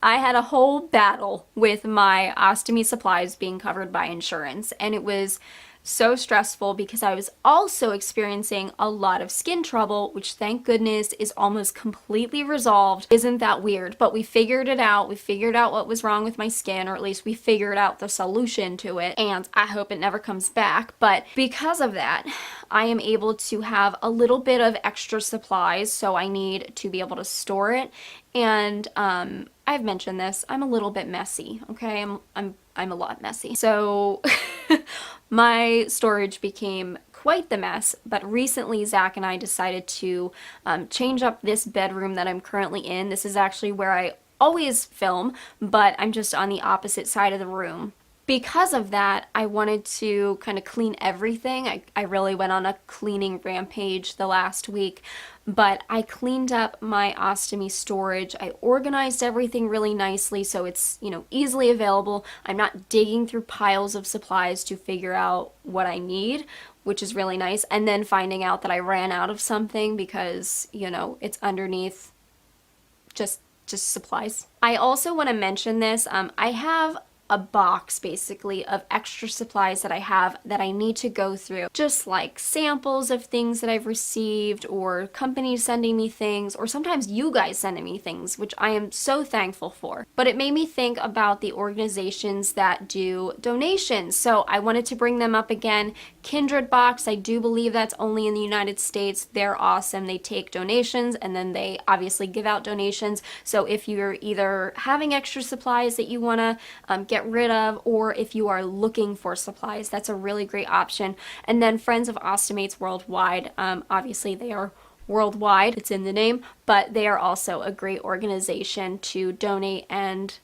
I had a whole battle with my ostomy supplies being covered by insurance, and it was so stressful because I was also experiencing a lot of skin trouble, which thank goodness is almost completely resolved. Isn't that weird? But we figured it out. We figured out what was wrong with my skin, or at least we figured out the solution to it, and I hope it never comes back. But because of that, I am able to have a little bit of extra supplies, so I need to be able to store it. And I've mentioned this, I'm a little bit messy, okay? I'm a lot messy. So my storage became quite the mess, but recently Zach and I decided to change up this bedroom that I'm currently in. This is actually where I always film, but I'm just on the opposite side of the room. Because of that, I wanted to kind of clean everything. I really went on a cleaning rampage the last week, but I cleaned up my ostomy storage. I organized everything really nicely so it's, easily available. I'm not digging through piles of supplies to figure out what I need, which is really nice, and then finding out that I ran out of something because, it's underneath just supplies. I also want to mention this. I have a box basically of extra supplies that I have that I need to go through, just like samples of things that I've received, or companies sending me things, or sometimes you guys sending me things, which I am so thankful for. But it made me think about the organizations that do donations, so I wanted to bring them up again. Kindred Box, I do believe that's only in the United States. They're awesome. They take donations and then they obviously give out donations. So if you're either having extra supplies that you want to get rid of, or if you are looking for supplies, that's a really great option. And then Friends of Ostomates Worldwide, obviously they are worldwide, it's in the name, but they are also a great organization to donate and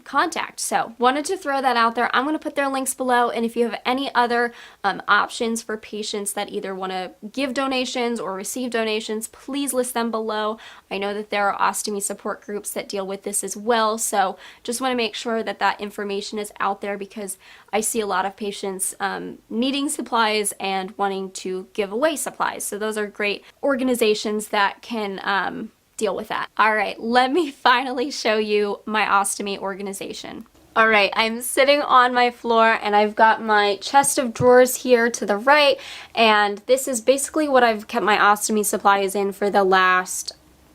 contact. So wanted to throw that out there. I'm going to put their links below, and if you have any other options for patients that either want to give donations or receive donations, please list them below. I know that there are ostomy support groups that deal with this as well, so just want to make sure that that information is out there because I see a lot of patients needing supplies and wanting to give away supplies. So those are great organizations that can deal with that. All right, let me finally show you my ostomy organization. All right, I'm sitting on my floor and I've got my chest of drawers here to the right, and this is basically what I've kept my ostomy supplies in for the last,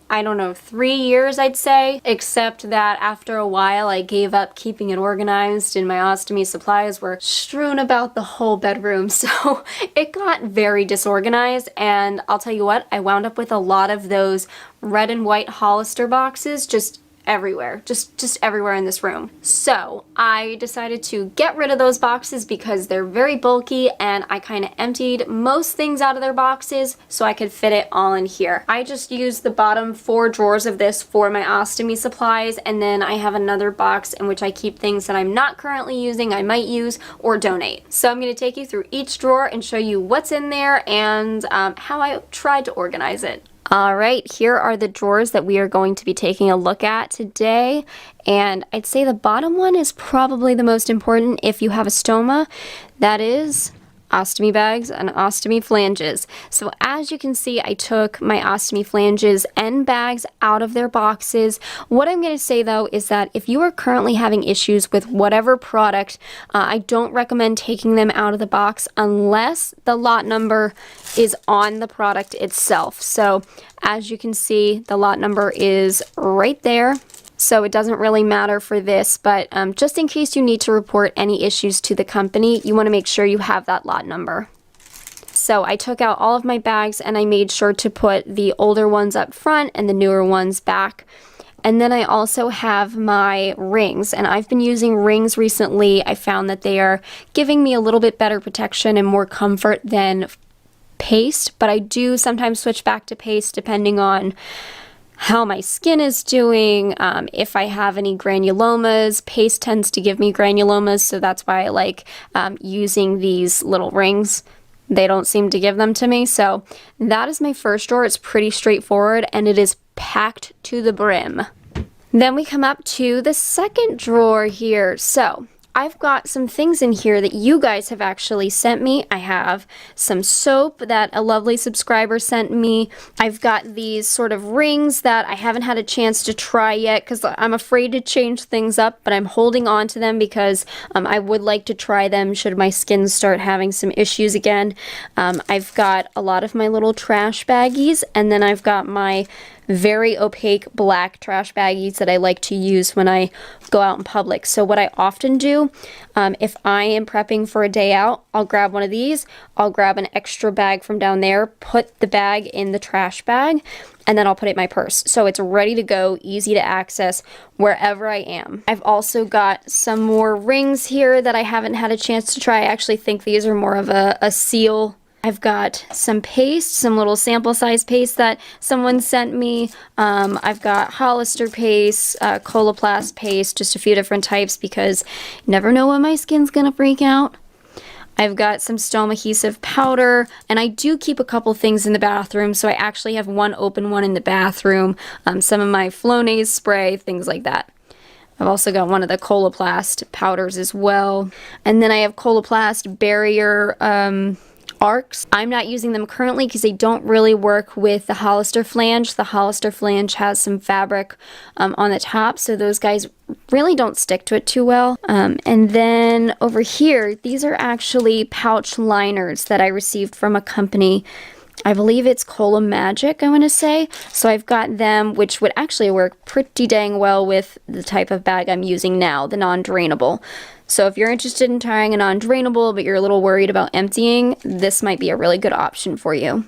I don't know, 3 years I'd say, except that after a while I gave up keeping it organized and my ostomy supplies were strewn about the whole bedroom, so it got very disorganized. And I'll tell you what, I wound up with a lot of those red and white Hollister boxes just everywhere, just everywhere in this room. So I decided to get rid of those boxes because they're very bulky, and I kind of emptied most things out of their boxes so I could fit it all in here. I just used the bottom 4 drawers of this for my ostomy supplies, and then I have another box in which I keep things that I'm not currently using, I might use, or donate. So I'm going to take you through each drawer and show you what's in there and how I tried to organize it. Alright, here are the drawers that we are going to be taking a look at today, and I'd say the bottom one is probably the most important if you have a stoma. That is ostomy bags and ostomy flanges. So as you can see, I took my ostomy flanges and bags out of their boxes. What I'm going to say though is that if you are currently having issues with whatever product, I don't recommend taking them out of the box unless the lot number is on the product itself. So as you can see, the lot number is right there. So it doesn't really matter for this, but just in case you need to report any issues to the company, you want to make sure you have that lot number. So I took out all of my bags and I made sure to put the older ones up front and the newer ones back. And then I also have my rings, and I've been using rings recently. I found that they are giving me a little bit better protection and more comfort than paste, but I do sometimes switch back to paste depending on how my skin is doing, if I have any granulomas. Paste tends to give me granulomas, so that's why I like using these little rings. They don't seem to give them to me. So that is my first drawer. It's pretty straightforward and it is packed to the brim. Then we come up to the second drawer here. So I've got some things in here that you guys have actually sent me. I have some soap that a lovely subscriber sent me. I've got these sort of rings that I haven't had a chance to try yet because I'm afraid to change things up, but I'm holding on to them because I would like to try them should my skin start having some issues again. I've got a lot of my little trash baggies, and then I've got my very opaque black trash baggies that I like to use when I go out in public. So what I often do, if I am prepping for a day out, I'll grab one of these, I'll grab an extra bag from down there, put the bag in the trash bag, and then I'll put it in my purse. So it's ready to go, easy to access wherever I am. I've also got some more rings here that I haven't had a chance to try. I actually think these are more of a seal. I've got some paste, some little sample size paste that someone sent me. I've got Hollister paste, Coloplast paste, just a few different types because you never know when my skin's gonna freak out. I've got some Stone adhesive powder, and I do keep a couple things in the bathroom, so I actually have one open one in the bathroom, some of my Flonase spray, things like that. I've also got one of the Coloplast powders as well, and then I have Coloplast barrier arcs. I'm not using them currently because they don't really work with the Hollister flange. The Hollister flange has some fabric on the top, so those guys really don't stick to it too well. And then over here, these are actually pouch liners that I received from a company. I believe it's Cola Magic, I want to say. So I've got them, which would actually work pretty dang well with the type of bag I'm using now, the non-drainable. So if you're interested in trying a non-drainable, but you're a little worried about emptying, this might be a really good option for you.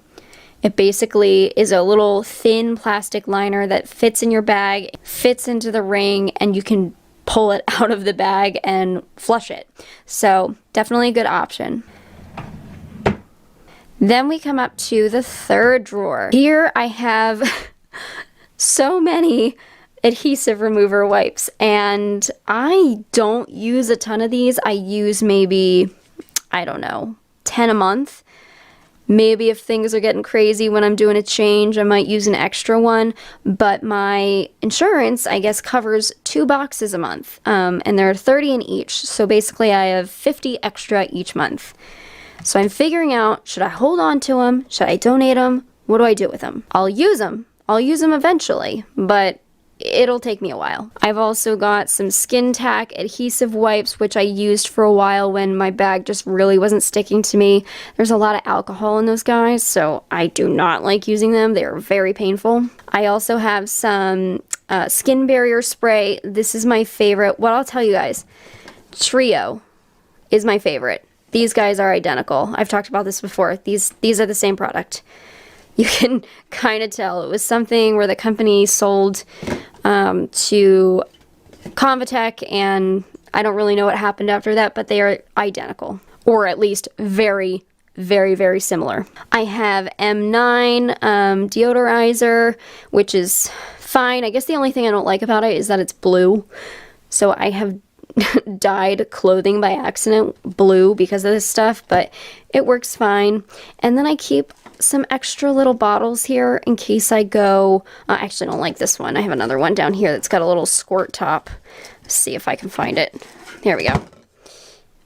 It basically is a little thin plastic liner that fits in your bag, fits into the ring, and you can pull it out of the bag and flush it. So definitely a good option. Then we come up to the third drawer. Here I have so many adhesive remover wipes, and I don't use a ton of these. I use maybe, I don't know, 10 a month. Maybe if things are getting crazy when I'm doing a change, I might use an extra one, but my insurance, I guess, covers 2 boxes a month, and there are 30 in each, so basically I have 50 extra each month. So I'm figuring out, should I hold on to them? Should I donate them? What do I do with them? I'll use them. I'll use them eventually, but it'll take me a while. I've also got some Skin Tack adhesive wipes, which I used for a while when my bag just really wasn't sticking to me. There's a lot of alcohol in those guys, so I do not like using them. They are very painful. I also have some skin barrier spray. This is my favorite. Well, I'll tell you guys, Trio is my favorite. These guys are identical. I've talked about this before. These are the same product. You can kind of tell it was something where the company sold to Convatec, and I don't really know what happened after that, but they are identical, or at least very, very, very similar. I have M9 deodorizer, which is fine. I guess the only thing I don't like about it is that it's blue. So I have dyed clothing by accident blue because of this stuff, but it works fine. And then I keep some extra little bottles here in case I go, I actually don't like this one. I have another one down here that's got a little squirt top. Let's see if I can find it. Here we go.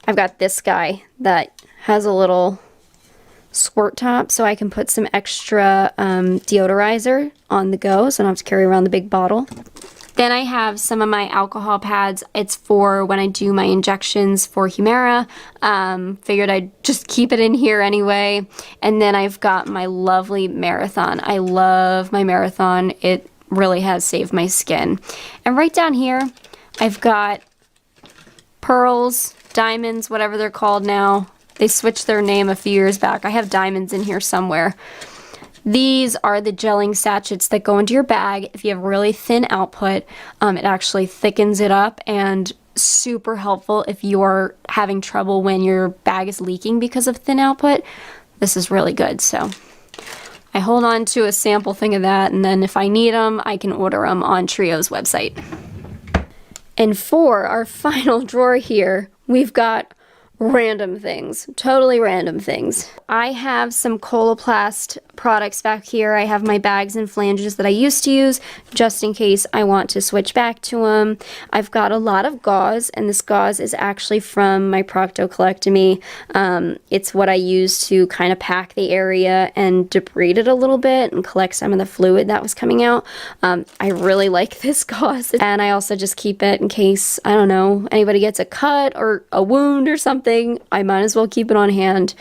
I've got this guy that has a little squirt top, so I can put some extra deodorizer on the go, so I don't have to carry around the big bottle. Then I have some of my alcohol pads. It's for when I do my injections for Humira. Figured I'd just keep it in here anyway. And then I've got my lovely Marathon. I love my Marathon. It really has saved my skin. And right down here, I've got pearls, diamonds, whatever they're called now. They switched their name a few years back. I have diamonds in here somewhere. These are the gelling sachets that go into your bag. If you have really thin output, it actually thickens it up, and super helpful if you're having trouble when your bag is leaking because of thin output. This is really good. So I hold on to a sample thing of that, and then if I need them, I can order them on Trio's website. And for our final drawer here, we've got random things, totally random things. I have some Coloplast products back here. I have my bags and flanges that I used to use just in case I want to switch back to them. I've got a lot of gauze, and this gauze is actually from my proctocolectomy. It's what I use to kind of pack the area and debride it a little bit and collect some of the fluid that was coming out. I really like this gauze, and I also just keep it in case, I don't know, anybody gets a cut or a wound or something. I might as well keep it on hand.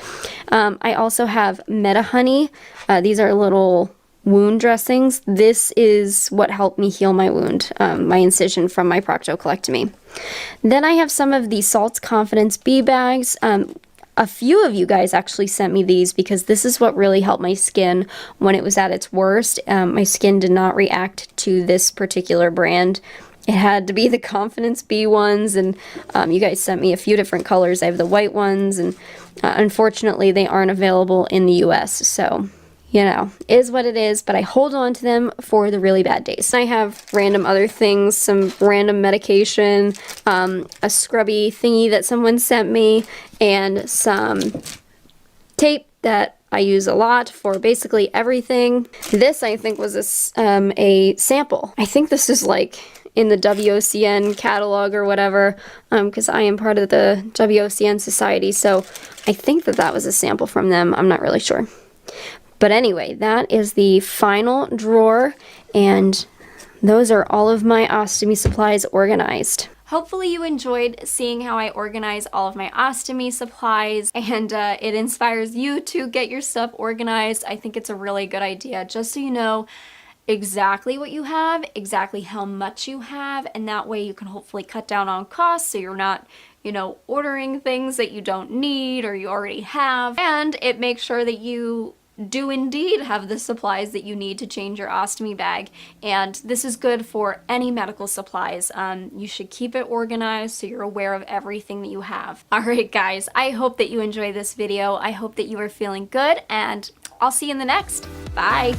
I also have Meta Honey. These are little wound dressings. This is what helped me heal my wound, my incision from my proctocolectomy. Then I have some of the Salt's Confidence bee bags. A few of you guys actually sent me these because this is what really helped my skin when it was at its worst. My skin did not react to this particular brand. It had to be the Confidence Bee ones, and you guys sent me a few different colors. I have the white ones, and unfortunately they aren't available in the US, so you know, is what it is, but I hold on to them for the really bad days. I have random other things, some random medication, a scrubby thingy that someone sent me, and some tape that I use a lot for basically everything. This, I think, was a sample. I think this is like in the WOCN catalog or whatever, because I am part of the WOCN Society, so I think that that was a sample from them. I'm not really sure. But anyway, that is the final drawer, and those are all of my ostomy supplies organized. Hopefully you enjoyed seeing how I organize all of my ostomy supplies, and it inspires you to get your stuff organized. I think it's a really good idea, just so you know exactly what you have, exactly how much you have, and that way you can hopefully cut down on costs so you're not, you know, ordering things that you don't need or you already have, and it makes sure that you do indeed have the supplies that you need to change your ostomy bag, and this is good for any medical supplies. You should keep it organized so you're aware of everything that you have. Alright guys, I hope that you enjoyed this video. I hope that you are feeling good, and I'll see you in the next. Bye!